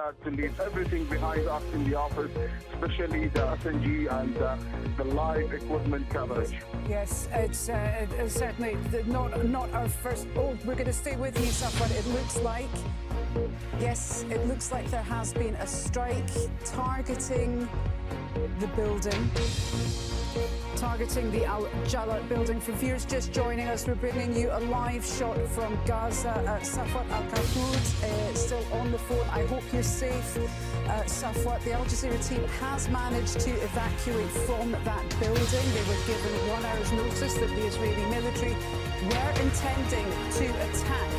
glad to leave everything behind us in the office, especially the SNG and the live equipment coverage. Yes, it's certainly not our first. Oh, we're going to stay with you, Safwat. It looks like, yes, it looks like there has been a strike targeting the building. Targeting the Al Jala building. For viewers just joining us, we're bringing you a live shot from Gaza. Safwat Al-Kahloud still on the phone. I hope you're safe. Safwat, the Al Jazeera team has managed to evacuate from that building. They were given 1 hour's notice that the Israeli military were intending to attack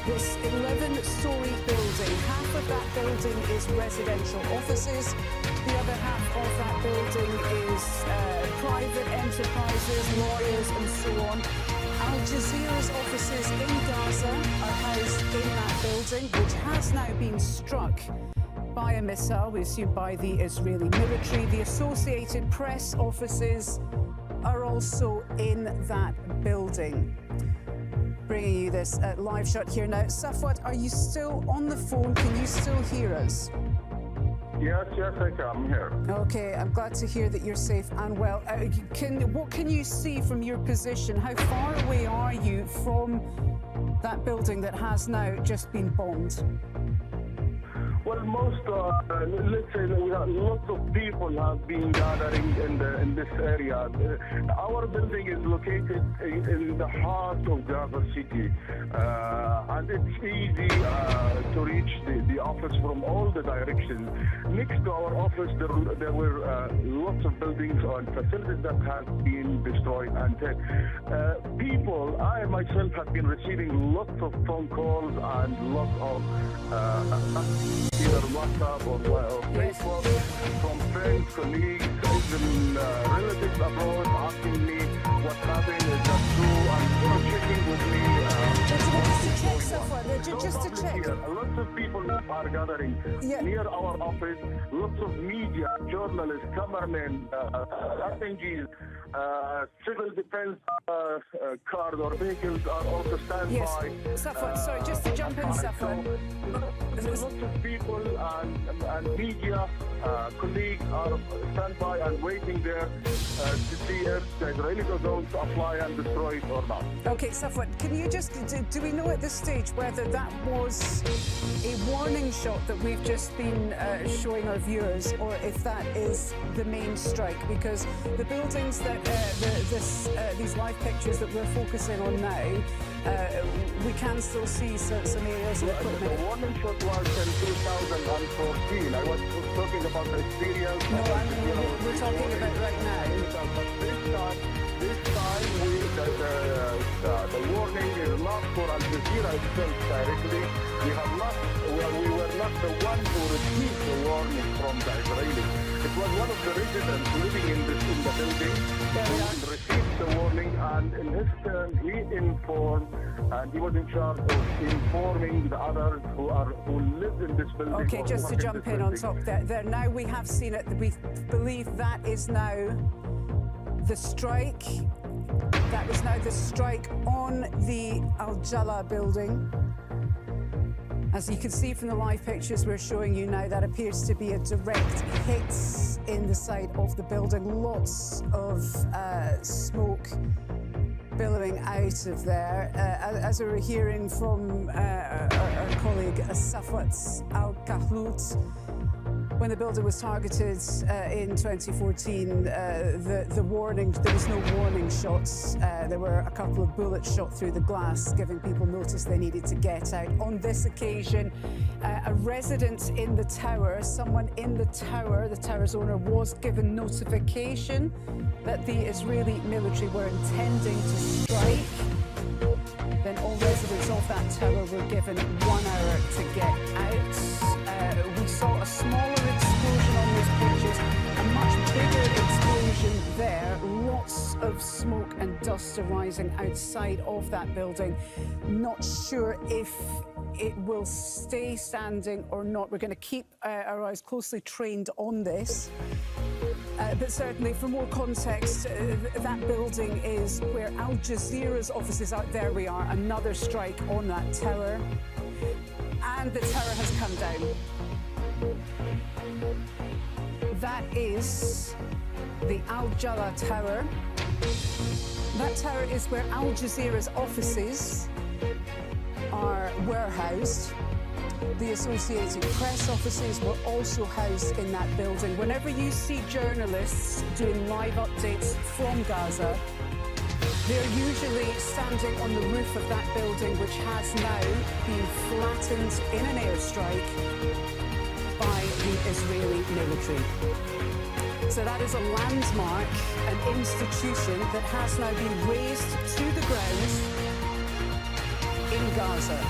this 11-story building. Half of that building is residential offices. The other half of that building is private enterprises, lawyers and so on. Al Jazeera's offices in Gaza are housed in that building, which has now been struck by a missile, we assume by the Israeli military. The Associated Press offices are also in that building. Bringing you this live shot here now. Safwat, are you still on the phone? Can you still hear us? Yes, I can. I'm here. Okay, I'm glad to hear that you're safe and well. What can you see from your position? How far away are you from that building that has now just been bombed? Well, let's say that we have lots of people have been gathering in this area. Our building is located in the heart of Gaza City, and it's easy to reach the office from all the directions. Next to our office, there were lots of buildings and facilities that have been destroyed. And I myself have been receiving lots of phone calls and lots of either WhatsApp or Facebook from friends, colleagues, even relatives abroad asking me what's happening, is that true, and checking with me. Just to check. Lots of people are gathering near our office. Lots of media, journalists, cameramen, SNGs, civil defense cars or vehicles are also standby. Yes, Safwat, sorry, just to jump in, Safwat. Lots of people and media colleagues are standby and waiting there to see if the Israelis are going to apply and destroy it or not. Okay, Safwat, can you just, do we know at this stage whether that was a warning shot that we've just been showing our viewers, or if that is the main strike? Because the buildings that these live pictures that we're focusing on now, we can still see some areas of equipment. The warning shot was in 2014. I was talking about the experience. No, we're talking about right now. This time the warning is not for Al Jazeera itself directly. We were not the one who received the warning from the Israelis. It was one of the residents living in the building who received the warning, and in his turn he informed, and he was in charge of informing the others who lived in this building. Okay, just to jump in on top there. Now we have seen it. We believe that is now the strike. That is now the strike on the Al Jala building. As you can see from the live pictures we're showing you now, that appears to be a direct hit in the side of the building. Lots of smoke billowing out of there. As we were hearing from our colleague Safwat Al-Kahloud, when the building was targeted in 2014, the warning, there was no warning shots. There were a couple of bullets shot through the glass, giving people notice they needed to get out. On this occasion, a resident in the tower, someone in the tower's owner, was given notification that the Israeli military were intending to strike. Then all residents of that tower were given 1 hour to get out. We saw a smaller explosion on those pictures, a much bigger explosion there. Lots of smoke and dust arising outside of that building. Not sure if it will stay standing or not. We're going to keep our eyes closely trained on this. But certainly, for more context, that building is where Al Jazeera's offices are. There we are, another strike on that tower. And the tower has come down. That is the Al Jala Tower. That tower is where Al Jazeera's offices are warehoused. The Associated Press offices were also housed in that building. Whenever you see journalists doing live updates from Gaza, they're usually standing on the roof of that building, which has now been flattened in an airstrike by the Israeli military. So that is a landmark, an institution that has now been razed to the ground in Gaza.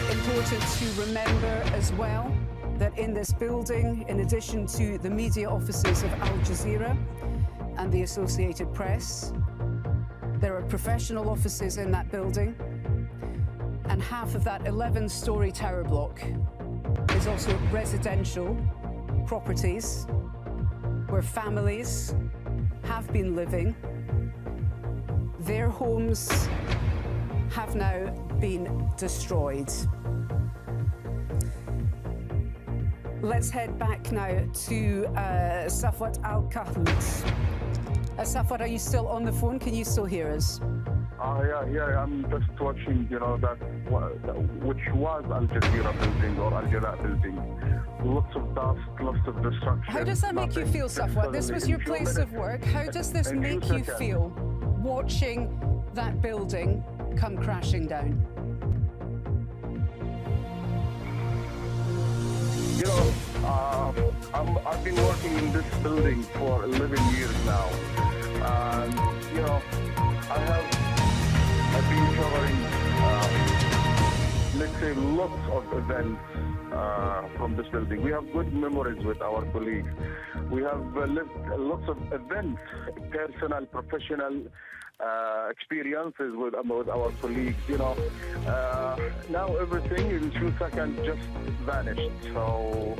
Important to remember as well that in this building, in addition to the media offices of Al Jazeera and the Associated Press, there are professional offices in that building, and half of that 11-story tower block is also residential properties where families have been living. Their homes have now been destroyed. Let's head back now to Safwat Al-Kahmout. Safwat, are you still on the phone? Can you still hear us? Yeah, I'm just watching, that which was Al Jazeera building or Al Jala building. Lots of dust, lots of destruction. How does that make you feel, Safwat? This was your place of work. How does this make you feel watching that building come crashing down? I've been working in this building for 11 years now. And, I've been covering, let's say, lots of events from this building. We have good memories with our colleagues. We have lived lots of events, personal, professional experiences with our colleagues. Now everything in 2 seconds just vanished. So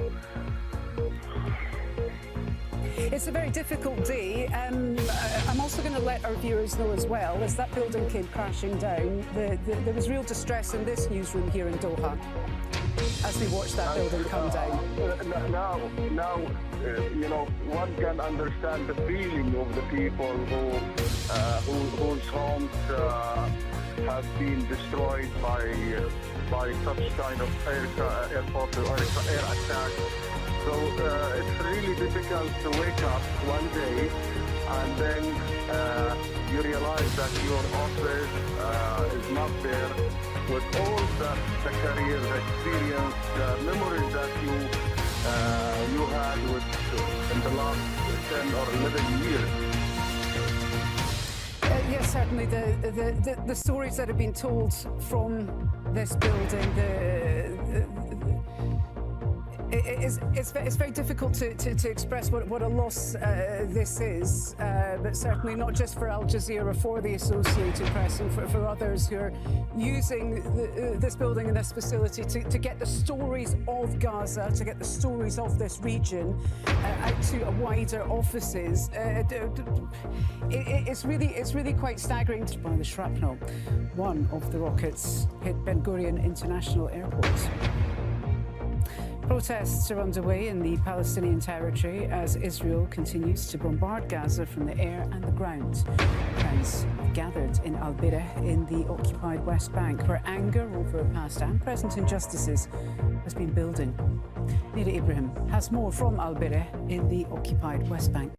it's a very difficult day. I'm also going to let our viewers know as well, as that building came crashing down, there was real distress in this newsroom here in Doha as we watched that building come down. Now, one can understand the feeling of the people whose homes have been destroyed by such kind of air force or air attack. So it's really difficult to wake up one day and then you realize that your office is not there with all the career, the experience, the memories that you had in the last 10 or 11 years. Yes, certainly the stories that have been told from this building, it's very difficult to express what a loss this is, but certainly not just for Al Jazeera, for the Associated Press and for others who are using this building and this facility to get the stories of Gaza, to get the stories of this region out to a wider offices. It's really quite staggering. By the shrapnel, one of the rockets hit Ben Gurion International Airport. Protests are underway in the Palestinian territory as Israel continues to bombard Gaza from the air and the ground. Crowds gathered in Al-Bireh in the occupied West Bank, where anger over past and present injustices has been building. Nira Ibrahim has more from Al-Bireh in the occupied West Bank.